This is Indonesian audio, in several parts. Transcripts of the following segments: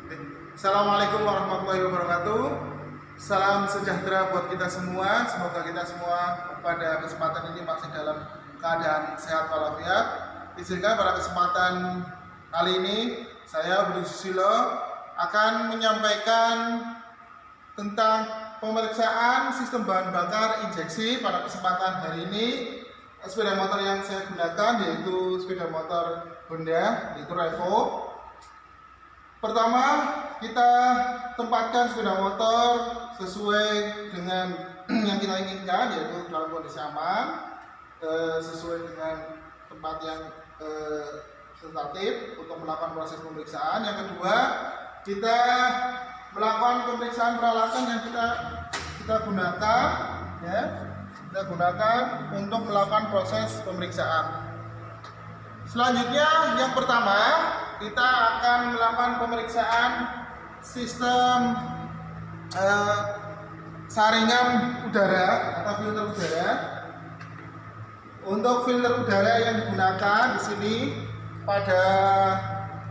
Assalamualaikum warahmatullahi wabarakatuh. Salam sejahtera buat kita semua. Semoga kita semua pada kesempatan ini masih dalam keadaan sehat walafiat. Izinkan pada kesempatan kali ini saya Budi Susilo akan menyampaikan tentang pemeriksaan sistem bahan bakar injeksi. Pada kesempatan hari ini sepeda motor yang saya gunakan yaitu sepeda motor Honda, yaitu Revo. Pertama, kita tempatkan sepeda motor sesuai dengan yang kita inginkan, yaitu dalam kondisi aman, sesuai dengan tempat yang sensitif untuk melakukan proses pemeriksaan. Yang kedua, kita melakukan pemeriksaan peralatan yang kita gunakan, ya, kita gunakan untuk melakukan proses pemeriksaan. Selanjutnya, yang pertama, kita akan melakukan pemeriksaan sistem saringan udara atau filter udara. Untuk filter udara yang digunakan di sini pada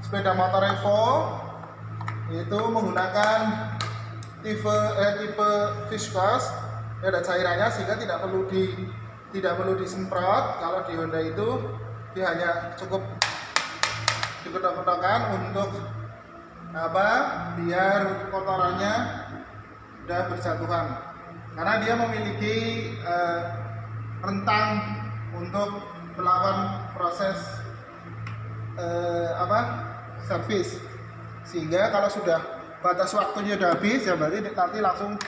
sepeda motor Revo itu menggunakan tipe viscose, ada cairannya sehingga tidak perlu disemprot. Kalau di Honda itu dia hanya cukup diketok-ketokkan untuk biar kotorannya sudah berjatuhan, karena dia memiliki rentang untuk melakukan proses servis, sehingga kalau sudah batas waktunya sudah habis ya berarti nanti langsung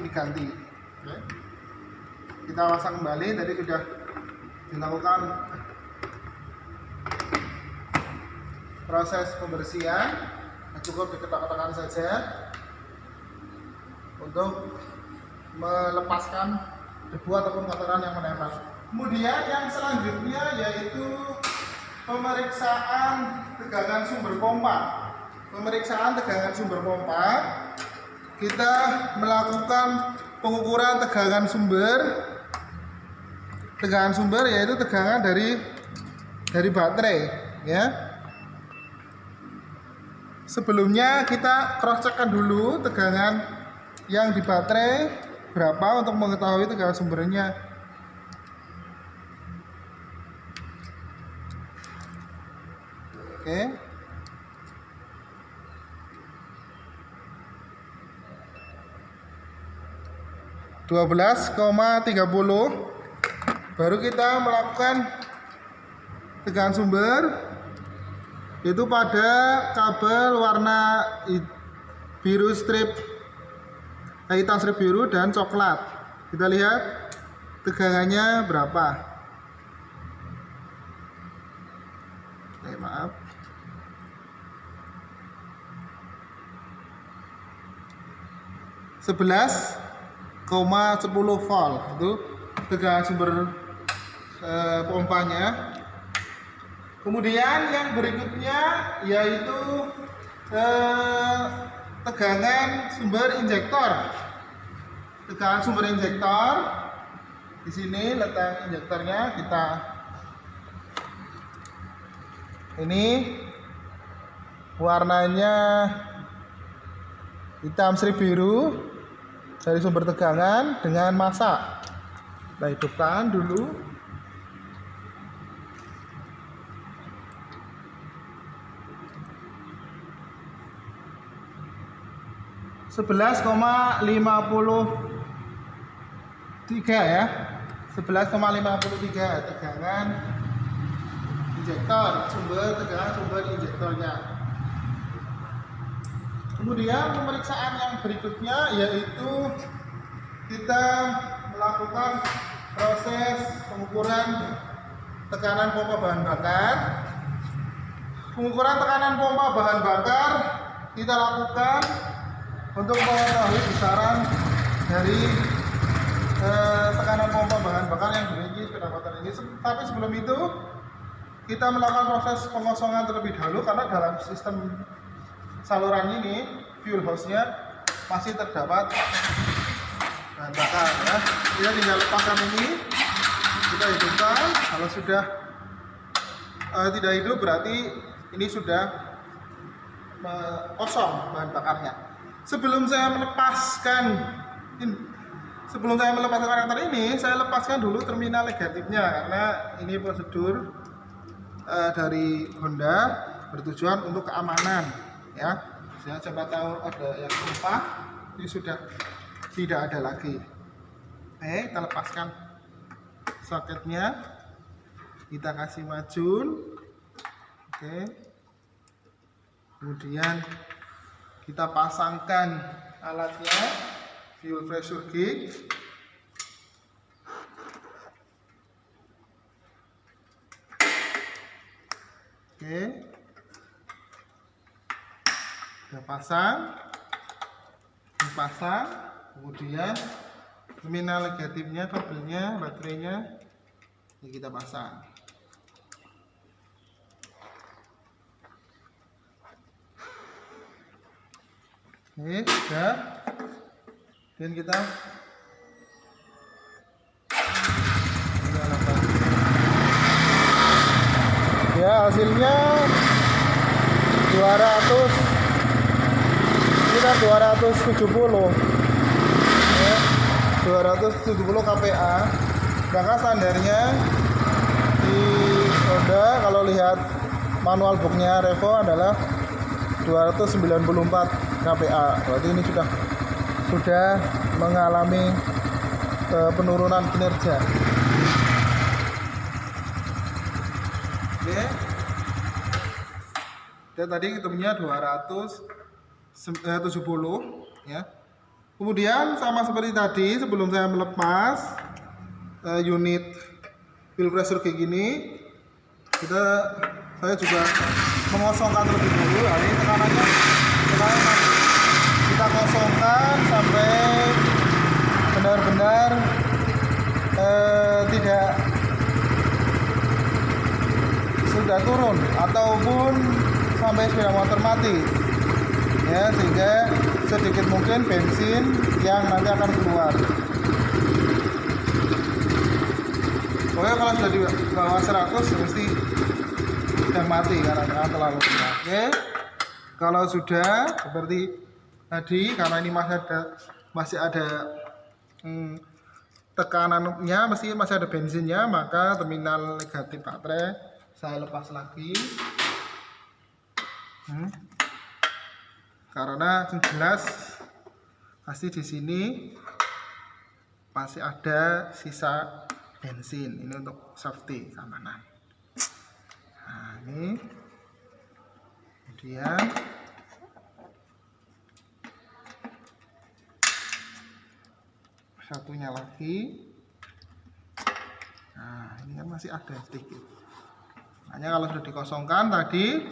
diganti. Oke. Kita pasang kembali, tadi sudah dilakukan proses pembersihan, cukup diketok-ketokkan saja untuk melepaskan debu ataupun kotoran yang menempel. Kemudian yang selanjutnya yaitu pemeriksaan tegangan sumber pompa. Pemeriksaan tegangan sumber pompa, kita melakukan pengukuran tegangan sumber yaitu tegangan dari baterai, ya. Sebelumnya kita cross-checkkan dulu tegangan yang di baterai berapa untuk mengetahui tegangan sumbernya. Oke. (12,30). Baru kita melakukan tegangan sumber itu pada kabel warna biru hitam strip biru dan coklat. Kita lihat tegangannya berapa. Maaf. (11,10 volt itu tegangan sumber pompanya. Kemudian yang berikutnya yaitu tegangan sumber injektor. Tegangan sumber injektor, di sini letak injektornya. Ini warnanya hitam strip biru dari sumber tegangan dengan massa. Kita hidupkan dulu. (11,53 ya, 11,53 tegangan injektor, tegangan sumber injektornya. Kemudian pemeriksaan yang berikutnya yaitu kita melakukan proses pengukuran tekanan pompa bahan bakar. Pengukuran tekanan pompa bahan bakar kita lakukan untuk mengetahui besaran dari tekanan pompa bahan bakar yang dimiliki sepeda motor ini. Tapi sebelum itu kita melakukan proses pengosongan terlebih dahulu, karena dalam sistem saluran ini fuel hose-nya masih terdapat bahan bakar, ya. Kita tinggal lepaskan ini, kita hidupkan. Kalau sudah tidak hidup berarti ini sudah kosong bahan bakarnya. Sebelum saya melepaskan karakter ini, saya lepaskan dulu terminal negatifnya karena ini prosedur dari Honda bertujuan untuk keamanan, ya. Siapa tahu ada yang tumpah, ini sudah tidak ada lagi. Kita lepaskan soketnya, kita kasih majun, kemudian kita pasangkan alatnya, fuel pressure gauge. Kita pasang, kemudian terminal negatifnya, kabelnya, baterainya ini kita pasang. Sudah. Dan kita ya, hasilnya 270 ya, 270 kPa. Maka standarnya di Honda kalau lihat manual booknya Revo adalah 294 kPa. Berarti ini sudah mengalami penurunan kinerja. Dan tadi hitungnya 270 ya. Kemudian sama seperti tadi, sebelum saya melepas unit fuel pressure kayak gini, saya juga mengosongkan terlebih dahulu. Ini tekanannya kita kosongkan sampai benar-benar tidak sudah turun ataupun sampai sepeda motor mati, ya, sehingga sedikit mungkin bensin yang nanti akan keluar. Pokoknya kalau sudah di bawah 100 mesti sudah mati karena terlalu rendah. Kalau sudah seperti tadi, karena ini masih ada tekanannya, masih ada bensinnya, maka terminal negatif baterai saya lepas lagi. Karena jelas pasti di sini masih ada sisa bensin. Ini untuk safety, keamanan. Nah, ini kemudian satunya lagi. Nah, ini kan masih ada sedikit. Makanya kalau sudah dikosongkan tadi,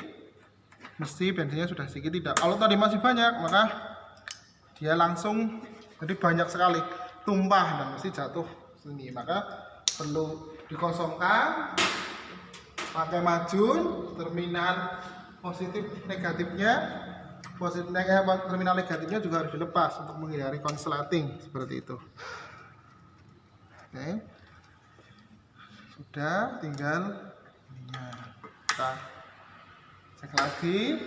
mesti bensinnya sudah sedikit. Tidak, kalau tadi masih banyak, maka dia langsung jadi banyak sekali tumpah dan mesti jatuh sini. Maka perlu dikosongkan, pakai majun, terminal terminal negatifnya juga harus dilepas untuk menghindari konsleting seperti itu. Sudah, tinggal kita cek lagi.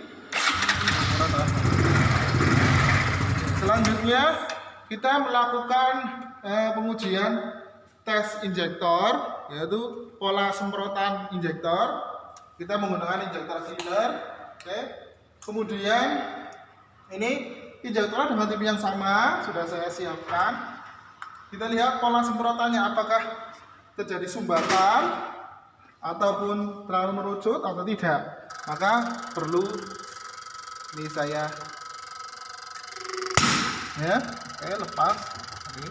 Selanjutnya kita melakukan pengujian tes injektor, yaitu pola semprotan injektor. Kita menggunakan injektor cleaner. Kemudian ini injektor dengan tipe yang sama sudah saya siapkan. Kita lihat pola semprotannya, apakah terjadi sumbatan ataupun terlalu merucut atau tidak. Maka perlu ini saya lepas ini.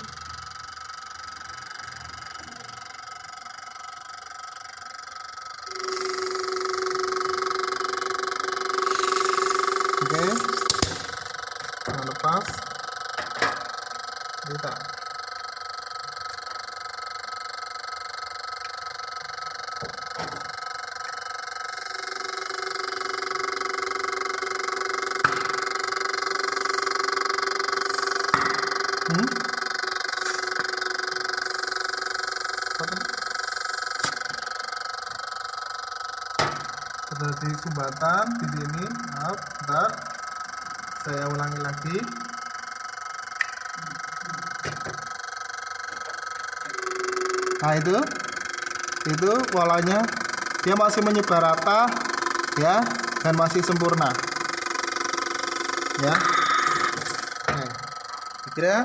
Saya lepas kita. Terjadi sumbatan di sini, maaf, bentar. Saya ulangi lagi. Nah itu polanya, dia masih menyebar rata ya, dan masih sempurna ya. Kira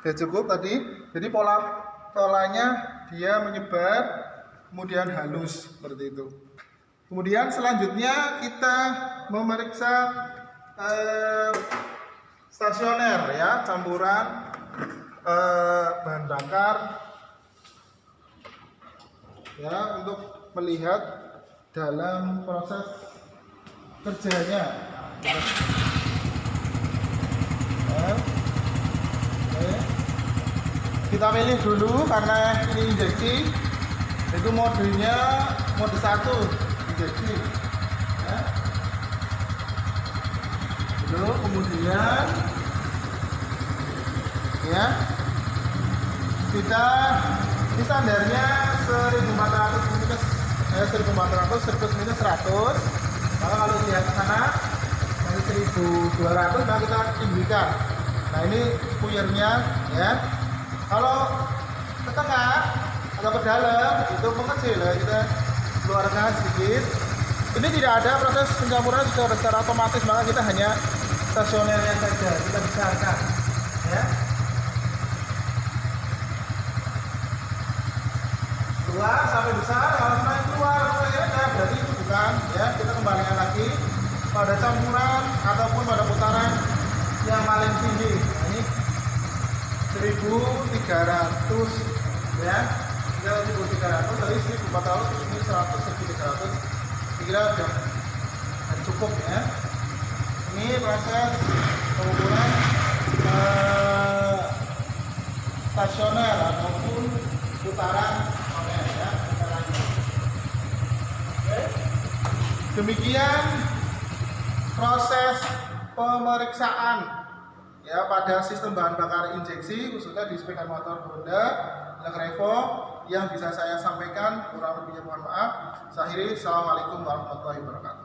sudah cukup tadi. Jadi polanya dia menyebar kemudian halus seperti itu. Kemudian selanjutnya kita memeriksa stasioner ya, campuran bahan bakar ya, untuk melihat dalam proses kerjanya. Kita pilih dulu karena ini injeksi, itu modenya mode 1 injeksi ya. Itu kemudian ya, kita ini standarnya 1400 -100. Maka kalau lihat ke sana dari 1200, nah kita tinggikan. Nah ini puyernya ya. Kalau ke tengah atau ke dalam itu mengecil ya, kita keluarkan sedikit. Ini tidak ada proses pencampuran secara otomatis, maka kita hanya stasionernya saja kita besarkan ya. Keluar sampai besar, kalau sampai keluar berarti itu bukan ya. Kita kembalikan lagi pada campuran ataupun pada putaran yang paling tinggi. Nah, ini 1300 ya, 1300 dari 1400, ini 100, 1300. Kira sudah cukup ya. Ini proses pengukuran stasioner ataupun putaran monet ya. Oke. Demikian proses pemeriksaan ya pada sistem bahan bakar injeksi, khususnya di sepeda motor Honda Revo, yang bisa saya sampaikan. Kurang lebihnya mohon maaf. Saya akhiri. Assalamualaikum warahmatullahi wabarakatuh.